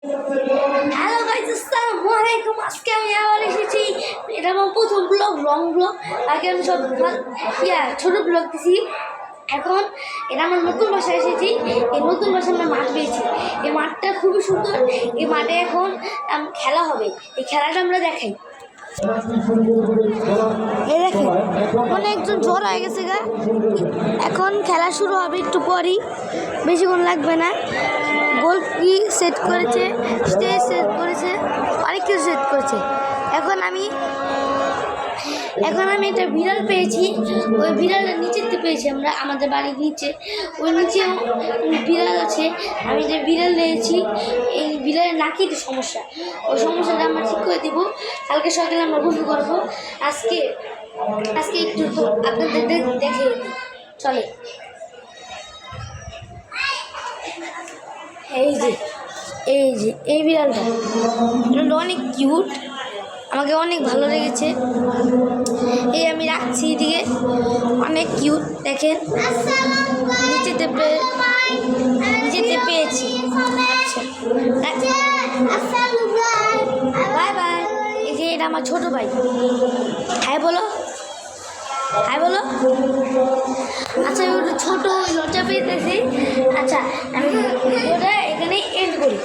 Hello guys, আসসালামু আলাইকুম। আজকে আমি আবার এসেছি, এটা আমার প্রথম ব্লগ, লং ব্লগ। আগে আমি সব ছোট ব্লগ দিছি। এখন এটা আমার নতুন বাসায় এসেছি। এই নতুন বাসায় আমরা মাঠ পেয়েছি। এই মাঠটা খুবই সুন্দর। এই মাঠে এখন খেলা হবে। এই খেলাটা আমরা দেখাই। এই দেখেন, অনেকজন জ্বর হয়ে গেছে গা। এখন খেলা শুরু হবে একটু পরই, বেশিক্ষণ লাগবে না। গোল কি সেট করেছে, স্টেজ সেট করেছে, অনেক কিছু সেট করেছে। এখন আমি একটা বিড়াল পেয়েছি। ওই বিড়ালটা নিচেতে পেয়েছি আমরা, আমাদের বাড়ির নিচে। ওই নিচে বিড়াল আছে। আমি যে বিড়াল নিয়েছি, এই বিড়ালের নাকিতে সমস্যা। ওই সমস্যাটা আমরা ঠিক করে দিব। কালকে সকালে আমরা গোসল করবো। আজকে একটু তো আপনাদের দেখে চলে। এই বিড়ালটা অনেক কিউট, আমাকে অনেক ভালো লেগেছে। এই আমি রাখছি এদিকে, অনেক কিউট। দেখেন, নিচেতে পেয়েছি। আচ্ছা, বাই বাই। এই যে এটা আমার ছোট ভাই। হাই বলো, হাই বলো। আচ্ছা, ওটা ছোট লজ্জা পেয়েছি। আচ্ছা, আমি ওটা এখানেই এন্ড করি।